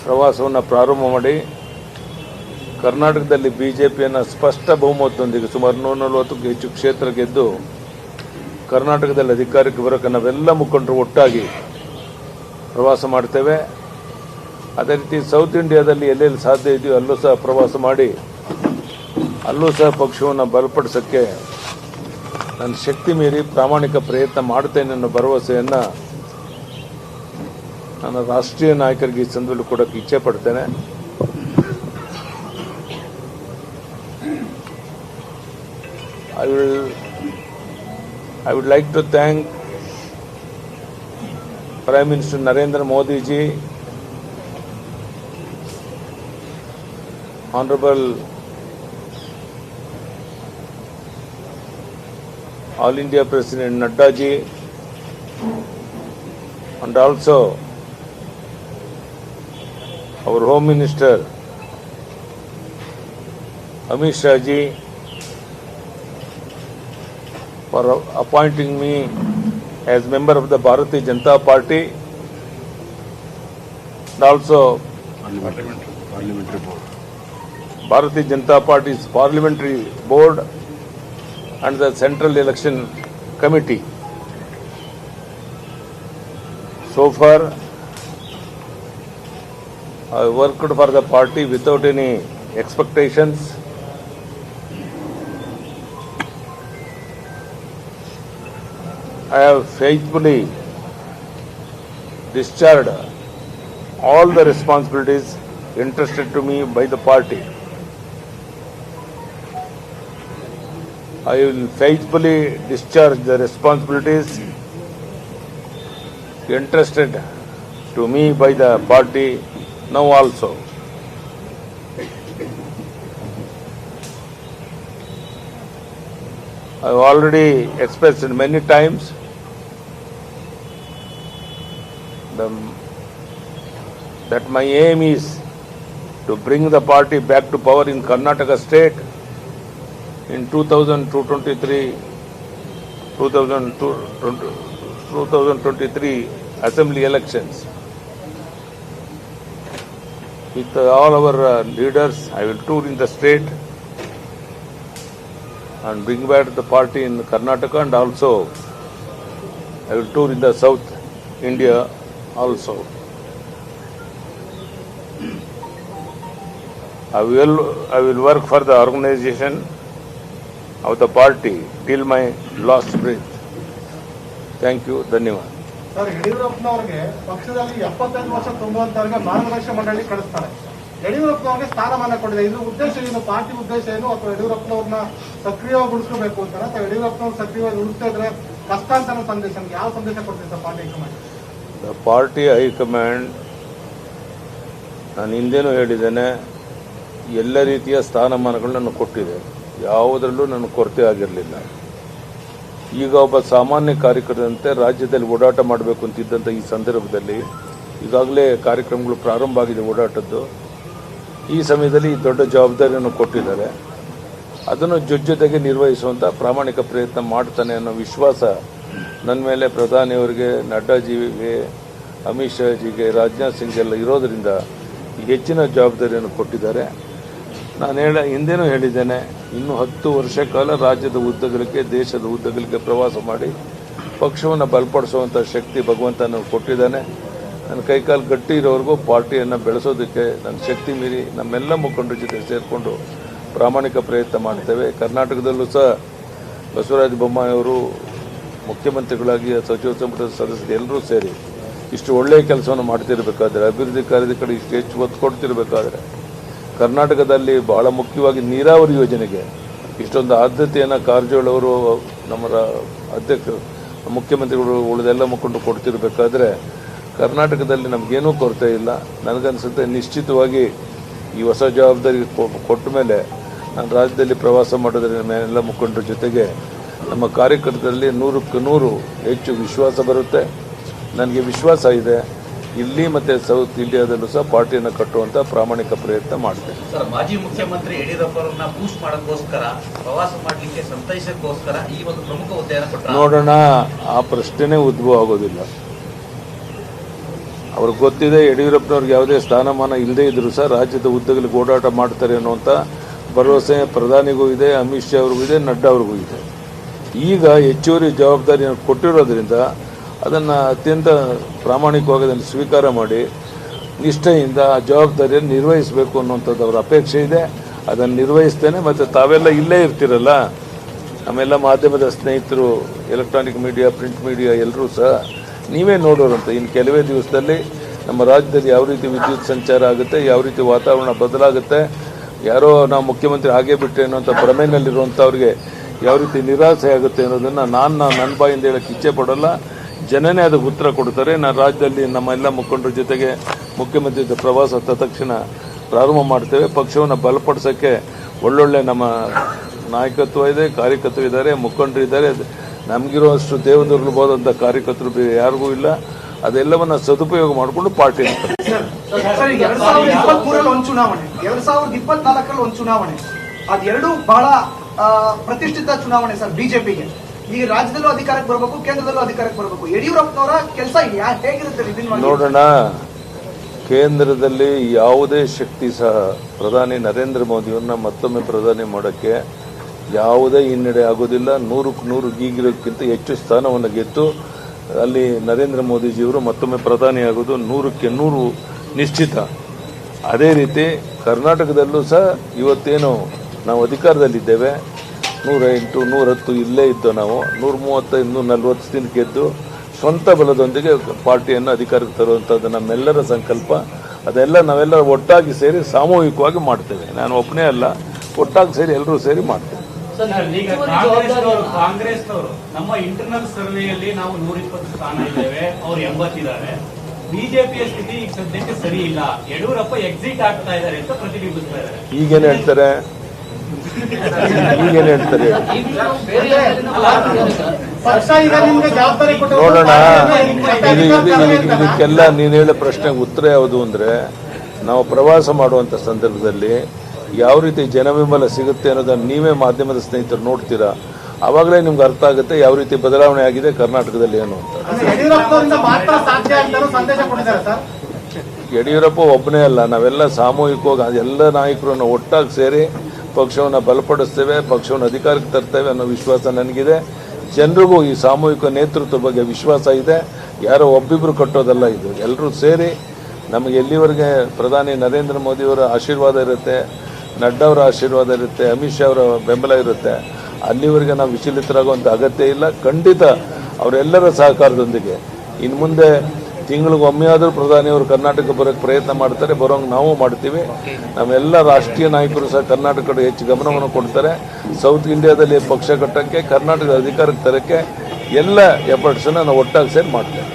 ಪ್ರವಾಸವನ್ನು ಪ್ರಾರಂಭ ಮಾಡಿ ಕರ್ನಾಟಕದಲ್ಲಿ ಬಿಜೆಪಿಯನ್ನು ಸ್ಪಷ್ಟ ಬಹುಮತದೊಂದಿಗೆ ಸುಮಾರು 140ಕ್ಕೂ ಹೆಚ್ಚು ಕ್ಷೇತ್ರ ಗೆದ್ದು ಕರ್ನಾಟಕದಲ್ಲಿ ಅಧಿಕಾರಕ್ಕೆ ಬರೋಕ್ಕೆ ನಾವೆಲ್ಲ ಮುಖಂಡರು ಒಟ್ಟಾಗಿ ಪ್ರವಾಸ ಮಾಡ್ತೇವೆ. ಅದೇ ರೀತಿ ಸೌತ್ ಇಂಡಿಯಾದಲ್ಲಿ ಎಲ್ಲೆಲ್ಲಿ ಸಾಧ್ಯ ಇದೆಯೋ ಅಲ್ಲೂ ಸಹ ಪ್ರವಾಸ ಮಾಡಿ ಅಲ್ಲೂ ಸಹ ಪಕ್ಷವನ್ನು ಬಲಪಡಿಸೋಕ್ಕೆ ನನ್ನ ಶಕ್ತಿ ಮೀರಿ ಪ್ರಾಮಾಣಿಕ ಪ್ರಯತ್ನ ಮಾಡ್ತೇನೆ ಅನ್ನೋ ಭರವಸೆಯನ್ನು ನನ್ನ ರಾಷ್ಟ್ರೀಯ ನಾಯಕರಿಗೆ ಈ ಸಂದರ್ಭದಲ್ಲಿ ಕೊಡೋಕ್ಕೆ ಇಚ್ಛೆ ಪಡ್ತೇನೆ. I would like to thank Prime Minister Narendra Modi ji, Honorable All India President Nadda ji, and also our Home Minister Amit Shah ji for appointing me as member of the Bharatiya Janata Party, and also parliamentary board. Bharatiya Janata Party's parliamentary board and the Central Election Committee. So far, I worked for the party without any expectations. I have faithfully discharged all the responsibilities entrusted to me by the party. I will faithfully discharge the responsibilities entrusted to me by the party now also. I have already expressed it many times that my aim is to bring the party back to power in Karnataka state in 2023 assembly elections. With all our leaders, I will tour in the state and bring back the party in Karnataka, and also I will tour in the South India also. I will work for the organization of the party till my last breath. Thank you. ಧನ್ಯವಾದ. Sir, ಯಡಿಯೂರಪ್ಪನವರಿಗೆ ಪಕ್ಷದಲ್ಲಿ 75 ವರ್ಷ ತುಂಬುವಂತವರಿಗೆ ಮಾರ್ಗದರ್ಶನ ಮಂಡಳಿ ಕಳಿಸ್ತಾರೆ. ಯಡಿಯೂರಪ್ಪನವರಿಗೆ ಸ್ಥಾನಮಾನ ಕೊಟ್ಟಿದೆ. ಇದು ಉದ್ದೇಶ ಏನು? ಪಾರ್ಟಿ ಉದ್ದೇಶ ಏನು? ಅಥವಾ ಯಡಿಯೂರಪ್ಪನವ್ರನ್ನ ಸಕ್ರಿಯಗೊಳಿಸಬೇಕು ಅಂತಾನೆ, ಅಥವಾ ಯಡಿಯೂರಪ್ಪನವ್ರು ಸಕ್ರಿಯವಾಗಿ ಉಳಿಸ್ತಾ ಇದ್ರೆ ಕಷ್ಟ ಅಂತ ಸಂದೇಶ, ಯಾವ ಸಂದೇಶ ಕೊಡ್ತೀವಿ sir party high command? The party high command, ನಾನು ಹಿಂದೇನೂ ಹೇಳಿದ್ದೇನೆ, ಎಲ್ಲ ರೀತಿಯ ಸ್ಥಾನಮಾನಗಳನ್ನು ಕೊಟ್ಟಿದೆ. ಯಾವುದರಲ್ಲೂ ನನ್ನ ಕೊರತೆ ಆಗಿರಲಿಲ್ಲ. ಈಗ ಒಬ್ಬ ಸಾಮಾನ್ಯ ಕಾರ್ಯಕರ್ತರಂತೆ ರಾಜ್ಯದಲ್ಲಿ ಓಡಾಟ ಮಾಡಬೇಕು ಅಂತಿದ್ದಂಥ ಈ ಸಂದರ್ಭದಲ್ಲಿ ಈಗಾಗಲೇ ಕಾರ್ಯಕ್ರಮಗಳು ಪ್ರಾರಂಭ ಆಗಿದೆ ಓಡಾಟದ್ದು. ಈ ಸಮಯದಲ್ಲಿ ದೊಡ್ಡ ಜವಾಬ್ದಾರಿಯನ್ನು ಕೊಟ್ಟಿದ್ದಾರೆ. ಅದನ್ನು ಜೊತೆಗೆ ನಿರ್ವಹಿಸುವಂಥ ಪ್ರಾಮಾಣಿಕ ಪ್ರಯತ್ನ ಮಾಡ್ತಾನೆ ಅನ್ನೋ ವಿಶ್ವಾಸ ನನ್ನ ಮೇಲೆ ಪ್ರಧಾನಿಯವರಿಗೆ, ನಡ್ಡಾಜಿಗೆ, ಅಮಿತ್ ಶಾಜಿಗೆ, ರಾಜನಾಥ್ ಸಿಂಗ್ಗೆಲ್ಲ ಇರೋದರಿಂದ ಹೆಚ್ಚಿನ ಜವಾಬ್ದಾರಿಯನ್ನು ಕೊಟ್ಟಿದ್ದಾರೆ. ನಾನು ಹಿಂದೇನೂ ಹೇಳಿದ್ದೇನೆ, ಇನ್ನು 10 ವರ್ಷ ಕಾಲ ರಾಜ್ಯದ ಉದ್ದಗಲಿಕ್ಕೆ, ದೇಶದ ಉದ್ದಗಲಿಕ್ಕೆ ಪ್ರವಾಸ ಮಾಡಿ ಪಕ್ಷವನ್ನು ಬಲಪಡಿಸುವಂಥ ಶಕ್ತಿ ಭಗವಂತ ನನಗೆ ಕೊಟ್ಟಿದ್ದಾನೆ. ನನ್ನ ಕೈಕಾಲು ಗಟ್ಟಿ ಇರೋವರೆಗೂ ಪಾರ್ಟಿಯನ್ನು ಬೆಳೆಸೋದಕ್ಕೆ ನನ್ನ ಶಕ್ತಿ ಮೀರಿ ನಮ್ಮೆಲ್ಲ ಮುಖಂಡರ ಜೊತೆ ಸೇರಿಕೊಂಡು ಪ್ರಾಮಾಣಿಕ ಪ್ರಯತ್ನ ಮಾಡ್ತೇವೆ. ಕರ್ನಾಟಕದಲ್ಲೂ ಸಹ ಬಸವರಾಜ ಬೊಮ್ಮಾಯಿ ಅವರು ಮುಖ್ಯಮಂತ್ರಿಗಳಾಗಿ, ಸಚಿವ ಸಂಪುಟದ ಸದಸ್ಯರು ಎಲ್ಲರೂ ಸೇರಿ ಇಷ್ಟು ಒಳ್ಳೆಯ ಕೆಲಸವನ್ನು ಮಾಡ್ತಿರ್ಬೇಕಾದ್ರೆ, ಅಭಿವೃದ್ಧಿ ಕಾರ್ಯದ ಕಡೆ ಇಷ್ಟು ಹೆಚ್ಚು ಒತ್ತು ಕೊಡ್ತಿರ್ಬೇಕಾದ್ರೆ, ಕರ್ನಾಟಕದಲ್ಲಿ ಬಹಳ ಮುಖ್ಯವಾಗಿ ನೀರಾವರಿ ಯೋಜನೆಗೆ ಇಷ್ಟೊಂದು ಆದ್ಯತೆಯನ್ನು ಕಾರಜೋಳ ಅವರು, ನಮ್ಮ ಅಧ್ಯಕ್ಷರು, ಮುಖ್ಯಮಂತ್ರಿಗಳು, ಉಳಿದೆಲ್ಲ ಮುಖಂಡರು ಕೊಡ್ತಿರ್ಬೇಕಾದ್ರೆ ಕರ್ನಾಟಕದಲ್ಲಿ ನಮಗೇನೂ ಕೊರತೆ ಇಲ್ಲ. ನನಗನ್ಸುತ್ತೆ ನಿಶ್ಚಿತವಾಗಿ ಈ ಹೊಸ ಜವಾಬ್ದಾರಿ ಕೊಟ್ಟ ಮೇಲೆ ನಾನು ರಾಜ್ಯದಲ್ಲಿ ಪ್ರವಾಸ ಮಾಡೋದ್ರ ಮೇಲೆಲ್ಲ ಮುಖಂಡರ ಜೊತೆಗೆ ನಮ್ಮ ಕಾರ್ಯಕರ್ತರಲ್ಲಿ 100ಕ್ಕೆ 100 ಹೆಚ್ಚು ವಿಶ್ವಾಸ ಬರುತ್ತೆ. ನನಗೆ ವಿಶ್ವಾಸ ಇದೆ, ಇಲ್ಲಿ ಮತ್ತೆ ಸೌತ್ ಇಂಡಿಯಾದಲ್ಲೂ ಸಹ ಪಾರ್ಟಿಯನ್ನು ಕಟ್ಟುವಂತ ಪ್ರಾಮಾಣಿಕ ಪ್ರಯತ್ನ ಮಾಡ್ತೇನೆ. ಸರ್, ಮಾಜಿ ಮುಖ್ಯಮಂತ್ರಿ ಯಡಿಯೂರಪ್ಪ ಅವರನ್ನ ಬೂಸ್ಟ್ ಮಾಡೋಕ್ಕೋಸ್ಕರ, ಪ್ರವಾಸ ಮಾಡಲಿಕ್ಕೆ ಸಂತೈಸಕ್ಕೋಸ್ಕರ ಈ ಒಂದು ಪ್ರಮುಖ ಹುದ್ದೆಯನ್ನು ಕೊಟ್ಟರು. ನೋಡೋಣ, ಆ ಪ್ರಶ್ನೆನೇ ಉದ್ಭವ ಆಗೋದಿಲ್ಲ. ಆ ಅವ್ರಿಗೆ ಗೊತ್ತಿದೆ ಯಡಿಯೂರಪ್ಪನವ್ರಿಗೆ ಯಾವುದೇ ಸ್ಥಾನಮಾನ ಇಲ್ಲದೇ ಇದ್ರು ಸಹ ರಾಜ್ಯದ ಉದ್ದಗಲಿಗೆ ಓಡಾಟ ಮಾಡ್ತಾರೆ ಅನ್ನುವಂಥ ಭರವಸೆ ಪ್ರಧಾನಿಗೂ ಇದೆ, ಅಮಿತ್ ಶಾ ಅವ್ರಿಗೂ ಇದೆ, ನಡ್ಡಾ ಅವ್ರಿಗೂ ಇದೆ. ಈಗ ಹೆಚ್ಚುವರಿ ಜವಾಬ್ದಾರಿಯನ್ನು ಕೊಟ್ಟಿರೋದ್ರಿಂದ ಅದನ್ನು ಅತ್ಯಂತ ಪ್ರಾಮಾಣಿಕವಾಗಿ ಅದನ್ನು ಸ್ವೀಕಾರ ಮಾಡಿ ನಿಷ್ಠೆಯಿಂದ ಆ ಜವಾಬ್ದಾರಿಯನ್ನು ನಿರ್ವಹಿಸಬೇಕು ಅನ್ನುವಂಥದ್ದು ಅವರ ಅಪೇಕ್ಷೆ ಇದೆ. ಅದನ್ನು ನಿರ್ವಹಿಸ್ತೇನೆ. ಮತ್ತು ತಾವೆಲ್ಲ ಇಲ್ಲೇ ಇರ್ತೀರಲ್ಲ, ನಮ್ಮೆಲ್ಲ ಮಾಧ್ಯಮದ ಸ್ನೇಹಿತರು, ಎಲೆಕ್ಟ್ರಾನಿಕ್ ಮೀಡಿಯಾ, ಪ್ರಿಂಟ್ ಮೀಡಿಯಾ ಎಲ್ಲರೂ ಸಹ ನೀವೇ ನೋಡೋರಂತೆ ಇನ್ನು ಕೆಲವೇ ದಿವಸದಲ್ಲಿ ನಮ್ಮ ರಾಜ್ಯದಲ್ಲಿ ಯಾವ ರೀತಿ ವಿದ್ಯುತ್ ಸಂಚಾರ ಆಗುತ್ತೆ, ಯಾವ ರೀತಿ ವಾತಾವರಣ ಬದಲಾಗುತ್ತೆ, ಯಾರೋ ನಾವು ಮುಖ್ಯಮಂತ್ರಿ ಹಾಗೇ ಬಿಟ್ಟರೆ ಅನ್ನೋಂಥ ಭ್ರಮೆಯಲ್ಲಿರುವಂಥವ್ರಿಗೆ ಯಾವ ರೀತಿ ನಿರಾಸೆ ಆಗುತ್ತೆ ಅನ್ನೋದನ್ನು ನನ್ನ ಬಾಯಿಂದ ಹೇಳಕ್ಕೆ ಇಚ್ಛೆ ಪಡೋಲ್ಲ. ಜನನೇ ಅದಕ್ಕೆ ಉತ್ತರ ಕೊಡ್ತಾರೆ. ನಾನು ರಾಜ್ಯದಲ್ಲಿ ನಮ್ಮ ಎಲ್ಲ ಮುಖಂಡರ ಜೊತೆಗೆ ಮುಖ್ಯಮಂತ್ರಿ ಪ್ರವಾಸ ತಕ್ಷಣ ಪ್ರಾರಂಭ ಮಾಡ್ತೇವೆ. ಪಕ್ಷವನ್ನು ಬಲಪಡಿಸೋಕ್ಕೆ ಒಳ್ಳೊಳ್ಳೆ ನಮ್ಮ ನಾಯಕತ್ವ ಇದೆ, ಕಾರ್ಯಕರ್ತರು ಇದ್ದಾರೆ, ಮುಖಂಡರು ಇದ್ದಾರೆ. ನಮಗಿರುವಷ್ಟು ದೇವದುರ್ಲಭವಾದಂಥ ಕಾರ್ಯಕರ್ತರು ಬೇರೆ ಯಾರಿಗೂ ಇಲ್ಲ. ಅದೆಲ್ಲವನ್ನ ಸದುಪಯೋಗ ಮಾಡಿಕೊಂಡು ಪಾರ್ಟಿ ಸರ್, 2023 ಒಂದು ಚುನಾವಣೆ, 2024 ಒಂದು ಚುನಾವಣೆ, ಅದೆರಡೂ ಬಹಳ ಪ್ರತಿಷ್ಠಿತ ಚುನಾವಣೆ ಸರ್ ಬಿಜೆಪಿಗೆ. ಈಗ ರಾಜ್ಯದಲ್ಲೂ ಅಧಿಕಾರಕ್ಕೆ ಬರಬೇಕು, ಕೇಂದ್ರದಲ್ಲೂ ಅಧಿಕಾರಕ್ಕೆ ಬರಬೇಕು. ಯಡಿಯೂರಪ್ಪನವರ ಕೆಲಸ ಹೇಗಿರುತ್ತೆ ವಿಭಿನ್ನವಾಗಿ? ನೋಡೋಣ. ಕೇಂದ್ರದಲ್ಲಿ ಯಾವುದೇ ಶಕ್ತಿ ಸಹ ಪ್ರಧಾನಿ ನರೇಂದ್ರ ಮೋದಿಯವ್ರನ್ನ ಮತ್ತೊಮ್ಮೆ ಪ್ರಧಾನಿ ಮಾಡೋಕ್ಕೆ ಯಾವುದೇ ಹಿನ್ನಡೆ ಆಗೋದಿಲ್ಲ. 100ಕ್ಕೆ 100 ಗೀಗಿರೋಕ್ಕಿಂತ ಹೆಚ್ಚು ಸ್ಥಾನವನ್ನು ಗೆದ್ದು ಅಲ್ಲಿ ನರೇಂದ್ರ ಮೋದಿಜಿಯವರು ಮತ್ತೊಮ್ಮೆ ಪ್ರಧಾನಿ ಆಗೋದು 100ಕ್ಕೆ 100 ನಿಶ್ಚಿತ. ಅದೇ ರೀತಿ ಕರ್ನಾಟಕದಲ್ಲೂ ಸಹ ಇವತ್ತೇನು ನಾವು ಅಧಿಕಾರದಲ್ಲಿದ್ದೇವೆ, 108, 110 ಇಲ್ಲೇ ಇದ್ದು ನಾವು 135, 140 ದಿನ ಗೆದ್ದು ಸ್ವಂತ ಬಲದೊಂದಿಗೆ ಪಾರ್ಟಿಯನ್ನು ಅಧಿಕಾರಕ್ಕೆ ತರುವಂಥದ್ದು ನಮ್ಮೆಲ್ಲರ ಸಂಕಲ್ಪ. ಅದೆಲ್ಲ ನಾವೆಲ್ಲ ಒಟ್ಟಾಗಿ ಸೇರಿ ಸಾಮೂಹಿಕವಾಗಿ ಮಾಡ್ತೇವೆ. ನಾನು ಒಬ್ಬನೇ ಅಲ್ಲ, ಒಟ್ಟಾಗಿ ಸೇರಿ ಎಲ್ಲರೂ ಸೇರಿ ಮಾಡ್ತೇವೆ. ಈಗ ಕಾಂಗ್ರೆಸ್ನವರು ನಮ್ಮ ಇಂಟರ್ನಲ್ ಸರ್ವೆಯಲ್ಲಿ ನಾವು 120 ಸ್ಥಾನ ಇದ್ದೇವೆ, ಅವ್ರು 80 ಇದ್ದಾರೆ. ಬಿಜೆಪಿಯ ಸ್ಥಿತಿ ಈಗ ಸದ್ಯಕ್ಕೆ ಸರಿ ಇಲ್ಲ, ಯಡಿಯೂರಪ್ಪ ಎಕ್ಸಿಟ್ ಆಗ್ತಾ ಇದ್ದಾರೆ ಅಂತ ಪ್ರತಿಬಿಂಬಿಸ್ತಾ ಇದ್ದಾರೆ. ಈಗೇನು ಹೇಳ್ತಾರೆ ಪಕ್ಷ ಈಗ ನಿಮ್ಗೆ ಜವಾಬ್ದಾರಿ ಕೊಟ್ಟು ನೋಡೋಣ. ಇದಕ್ಕೆಲ್ಲ ನೀನು ಹೇಳೋ ಪ್ರಶ್ನೆಗೆ ಉತ್ತರ ಯಾವುದು ಅಂದರೆ, ನಾವು ಪ್ರವಾಸ ಮಾಡುವಂಥ ಸಂದರ್ಭದಲ್ಲಿ ಯಾವ ರೀತಿ ಜನಬೆಂಬಲ ಸಿಗುತ್ತೆ ಅನ್ನೋದನ್ನು ನೀವೇ ಮಾಧ್ಯಮದ ಸ್ನೇಹಿತರು ನೋಡ್ತೀರಾ. ಆವಾಗಲೇ ನಿಮ್ಗೆ ಅರ್ಥ ಆಗುತ್ತೆ ಯಾವ ರೀತಿ ಬದಲಾವಣೆ ಆಗಿದೆ ಕರ್ನಾಟಕದಲ್ಲಿ ಏನು ಅಂತ. ಯಡಿಯೂರಪ್ಪನವರಿಂದ ಮಾತ್ರ ಸಾಧ್ಯ ಅಂತ ಸಂದೇಶ ಕೊಟ್ಟಿದ್ದಾರೆ ಸರ್. ಯಡಿಯೂರಪ್ಪ ಒಬ್ಬನೇ ಅಲ್ಲ, ನಾವೆಲ್ಲ ಸಾಮೂಹಿಕವಾಗಿ ಎಲ್ಲ ನಾಯಕರನ್ನು ಒಟ್ಟಾಗಿ ಸೇರಿ ಪಕ್ಷವನ್ನು ಬಲಪಡಿಸ್ತೇವೆ, ಪಕ್ಷವನ್ನು ಅಧಿಕಾರಕ್ಕೆ ತರ್ತೇವೆ ಅನ್ನೋ ವಿಶ್ವಾಸ ನನಗಿದೆ. ಜನರಿಗೂ ಈ ಸಾಮೂಹಿಕ ನೇತೃತ್ವ ಬಗ್ಗೆ ವಿಶ್ವಾಸ ಇದೆ. ಯಾರೋ ಒಬ್ಬಿಬ್ರು ಕಟ್ಟೋದಲ್ಲ ಇದು, ಎಲ್ಲರೂ ಸೇರಿ ನಮಗೆ ಎಲ್ಲಿವರೆಗೆ ಪ್ರಧಾನಿ ನರೇಂದ್ರ ಮೋದಿಯವರ ಆಶೀರ್ವಾದ ಇರುತ್ತೆ, ನಡ್ಡಾ ಅವರ ಆಶೀರ್ವಾದ ಇರುತ್ತೆ, ಅಮಿತ್ ಶಾ ಅವರ ಬೆಂಬಲ ಇರುತ್ತೆ, ಅಲ್ಲಿವರೆಗೆ ನಾವು ವಿಚಲಿತರಾಗುವಂಥ ಅಗತ್ಯ ಇಲ್ಲ. ಖಂಡಿತ ಅವರೆಲ್ಲರ ಸಹಕಾರದೊಂದಿಗೆ ಇನ್ನು ಮುಂದೆ ತಿಂಗಳಿಗೊಮ್ಮೆಯಾದರೂ ಪ್ರಧಾನಿಯವರು ಕರ್ನಾಟಕ ಬರೋಕ್ಕೆ ಪ್ರಯತ್ನ ಮಾಡ್ತಾರೆ, ಬರೋಂಗೆ ನಾವು ಮಾಡ್ತೀವಿ. ನಮ್ಮೆಲ್ಲ ರಾಷ್ಟ್ರೀಯ ನಾಯಕರು ಸಹ ಕರ್ನಾಟಕ ಕಡೆ ಹೆಚ್ಚು ಗಮನವನ್ನು ಕೊಡ್ತಾರೆ. ಸೌತ್ ಇಂಡಿಯಾದಲ್ಲಿ ಪಕ್ಷ ಕಟ್ಟಕ್ಕೆ, ಕರ್ನಾಟಕದ ಅಧಿಕಾರಕ್ಕೆ ತರಕ್ಕೆ ಎಲ್ಲ ಎಫರ್ಟ್ಸನ್ನು ನಾವು ಒಟ್ಟಾಗಿ ಸೇರಿ ಮಾಡ್ತೇವೆ.